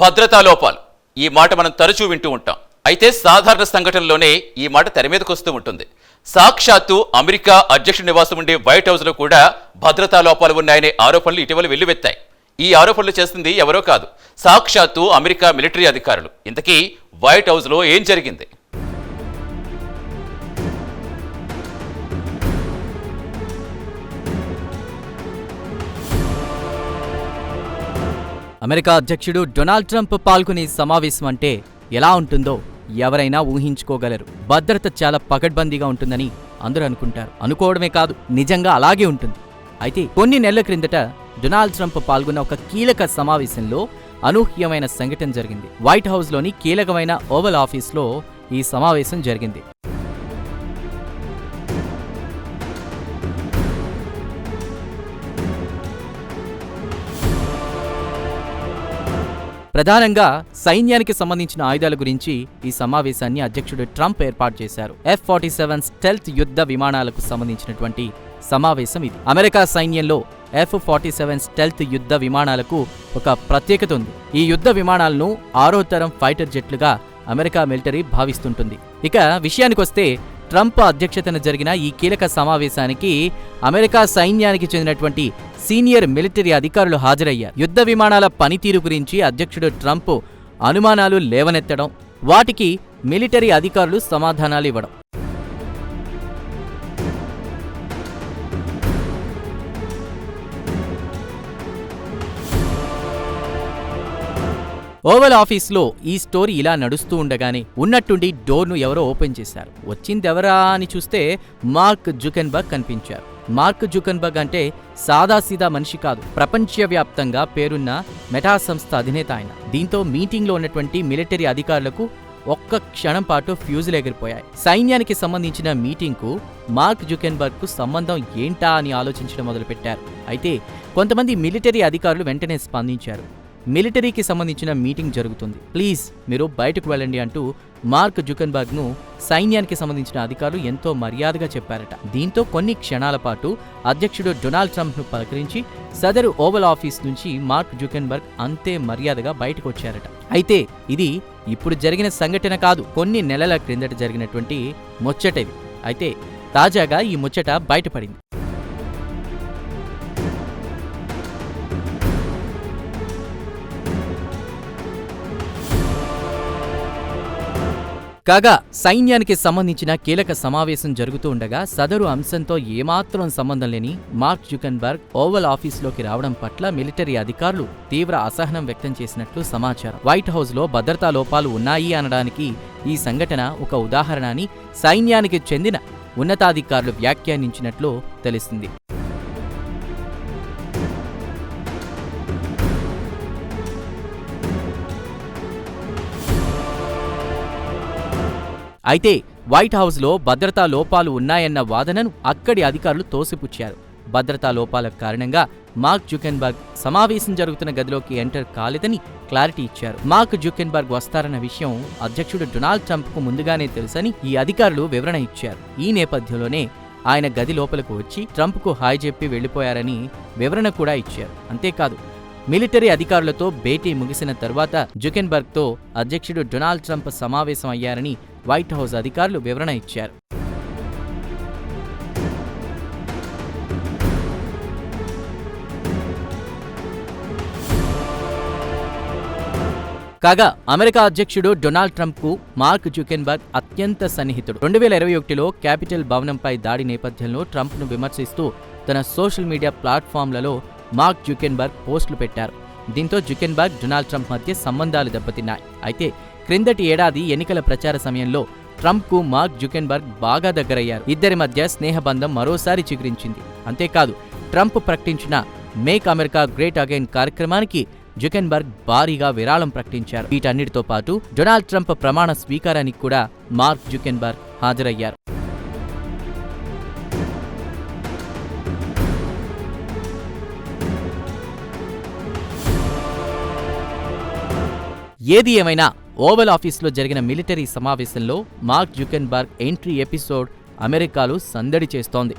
భద్రతా లోపాలు ఈ మాట మనం తరచూ వింటూ ఉంటాం. అయితే సాధారణ సంఘటనలోనే ఈ మాట తెర మీదకు వస్తూ ఉంటుంది. సాక్షాత్తు అమెరికా అధ్యక్షుడి నివాసం ఉండే వైట్ హౌస్ లో కూడా భద్రతా లోపాలు ఉన్నాయనే ఆరోపణలు ఇటీవల వెల్లువెత్తాయి. ఈ ఆరోపణలు చేస్తుంది ఎవరో కాదు, సాక్షాత్తు అమెరికా మిలిటరీ అధికారులు. ఇంతకీ వైట్ హౌస్ లో ఏం జరిగింది? అమెరికా అధ్యక్షుడు డొనాల్డ్ ట్రంప్ పాల్గొనే సమావేశం అంటే ఎలా ఉంటుందో ఎవరైనా ఊహించుకోగలరు. భద్రత చాలా పకడ్బందీగా ఉంటుందని అందరూ అనుకుంటారు. అనుకోవడమే కాదు, నిజంగా అలాగే ఉంటుంది. అయితే కొన్ని నెలల క్రిందట డొనాల్డ్ ట్రంప్ పాల్గొన్న ఒక కీలక సమావేశంలో అనూహ్యమైన సంఘటన జరిగింది. వైట్ హౌస్లోని కీలకమైన ఓవల్ ఆఫీస్లో ఈ సమావేశం జరిగింది. ప్రధానంగా సైన్యానికి సంబంధించిన ఆయుధాల గురించి ఈ సమావేశాన్ని అధ్యక్షుడు ట్రంప్ ఏర్పాటు చేశారు. F-47 స్టెల్త్ యుద్ధ విమానాలకు సంబంధించినటువంటి సమావేశం ఇది. అమెరికా సైన్యంలో F-47 స్టెల్త్ యుద్ధ విమానాలకు ఒక ప్రత్యేకత ఉంది. ఈ యుద్ధ విమానాలను 6వ తరం ఫైటర్ జెట్లుగా అమెరికా మిలిటరీ భావిస్తుంటుంది. ఇక విషయానికొస్తే ట్రంప్ అధ్యక్షతన జరిగిన ఈ కీలక సమావేశానికి అమెరికా సైన్యానికి చెందినటువంటి సీనియర్ మిలిటరీ అధికారులు హాజరయ్యారు. యుద్ధ విమానాల పనితీరు గురించి అధ్యక్షుడు ట్రంప్ అనుమానాలు లేవనెత్తడం, వాటికి మిలిటరీ అధికారులు సమాధానాలు ఇవ్వడం. ఓవల్ ఆఫీస్లో ఈ స్టోరీ ఇలా నడుస్తూ ఉండగానే ఉన్నట్టుండి డోర్ను ఎవరో ఓపెన్ చేశారు. వచ్చిందెవరా అని చూస్తే మార్క్ జుకెన్బర్గ్ కనిపించారు. మార్క్ జుకెన్బర్గ్ అంటే సాదాసీదా మనిషి కాదు, ప్రపంచవ్యాప్తంగా పేరున్న మెటా సంస్థ అధినేత ఆయన. దీంతో మీటింగ్లో ఉన్నటువంటి మిలిటరీ అధికారులకు ఒక్క క్షణం పాటు ఫ్యూజులు ఎగిరిపోయాయి. సైన్యానికి సంబంధించిన మీటింగ్కు మార్క్ జుకెన్బర్గ్కు సంబంధం ఏంటా అని ఆలోచించడం మొదలుపెట్టారు. అయితే కొంతమంది మిలిటరీ అధికారులు వెంటనే స్పందించారు. మిలిటరీకి సంబంధించిన మీటింగ్ జరుగుతుంది, ప్లీజ్ మీరు బయటకు వెళ్ళండి అంటూ మార్క్ జుకెన్బర్గ్ను సైన్యానికి సంబంధించిన అధికారులు ఎంతో మర్యాదగా చెప్పారట. దీంతో కొన్ని క్షణాల పాటు అధ్యక్షుడు డొనాల్డ్ ట్రంప్ను పలకరించి సదరు ఓవల్ ఆఫీస్ నుంచి మార్క్ జుకెన్బర్గ్ అంతే మర్యాదగా బయటకు వచ్చారట. అయితే ఇది ఇప్పుడు జరిగిన సంఘటన కాదు, కొన్ని నెలల క్రిందట జరిగినటువంటి ముచ్చటది. అయితే తాజాగా ఈ ముచ్చట బయటపడింది. కాగా సైన్యానికి సంబంధించిన కీలక సమావేశం జరుగుతూ ఉండగా సదరు అంశంతో ఏమాత్రం సంబంధం లేని మార్క్ జుకెన్బర్గ్ ఓవల్ ఆఫీసులోకి రావడం పట్ల మిలిటరీ అధికారులు తీవ్ర అసహనం వ్యక్తం చేసినట్లు సమాచారం. వైట్ హౌస్లో భద్రతా లోపాలు ఉన్నాయి అనడానికి ఈ సంఘటన ఒక ఉదాహరణ అని సైన్యానికి చెందిన ఉన్నతాధికారులు వ్యాఖ్యానించినట్లు తెలుస్తుంది. అయితే వైట్ హౌస్లో భద్రతా లోపాలు ఉన్నాయన్న వాదనను అక్కడి అధికారులు తోసిపుచ్చారు. భద్రతా లోపాల కారణంగా మార్క్ జుకెన్బర్గ్ సమావేశం జరుగుతున్న గదిలోకి ఎంటర్ కాలేదని క్లారిటీ ఇచ్చారు. మార్క్ జుకెన్బర్గ్ వస్తారన్న విషయం అధ్యక్షుడు డొనాల్డ్ ట్రంప్కు ముందుగానే తెలుసని ఈ అధికారులు వివరణ ఇచ్చారు. ఈ నేపథ్యంలోనే ఆయన గది లోపలకు వచ్చి ట్రంప్కు హాయ్ చెప్పి వెళ్లిపోయారని వివరణ కూడా ఇచ్చారు. అంతేకాదు, మిలిటరీ అధికారులతో భేటీ ముగిసిన తర్వాత జుకెన్బర్గ్తో అధ్యక్షుడు డొనాల్డ్ ట్రంప్ సమావేశం అయ్యారని వైట్ హౌస్ అధికారులు వివరణ ఇచ్చారు. కాగా అమెరికా అధ్యక్షుడు డొనాల్డ్ ట్రంప్కు మార్క్ జుకెన్బర్గ్ అత్యంత సన్నిహితుడు. 2021లో క్యాపిటల్ భవనంపై దాడి నేపథ్యంలో ట్రంప్ను విమర్శిస్తూ తన సోషల్ మీడియా ప్లాట్ఫామ్లలో మార్క్ జుకెన్బర్గ్ పోస్టులు పెట్టారు. దీంతో జుకెన్బర్గ్ డొనాల్డ్ ట్రంప్ మధ్య సంబంధాలు దెబ్బతిన్నాయి. అయితే క్రిందటి ఏడాది ఎన్నికల ప్రచార సమయంలో ట్రంప్కు మార్క్ జుకెన్బర్గ్ బాగా దగ్గరయ్యారు. ఇద్దరి మధ్య స్నేహబంధం మరోసారి చిగురించింది. అంతేకాదు, ట్రంప్ ప్రకటించిన మేక్ అమెరికా గ్రేట్ అగైన్ కార్యక్రమానికి జుకెన్బర్గ్ భారీగా విరాళం ప్రకటించారు. వీటన్నిటితో పాటు డొనాల్డ్ ట్రంప్ ప్రమాణ స్వీకారానికి కూడా మార్క్ జుకెన్బర్గ్ హాజరయ్యారు. ఏది ఏమైనా ఓవల్ ఆఫీస్లో జరిగిన మిలిటరీ సమావేశంలో మార్క్ జుకెన్బర్గ్ ఎంట్రీ ఎపిసోడ్ అమెరికాలో సందడి చేస్తోంది.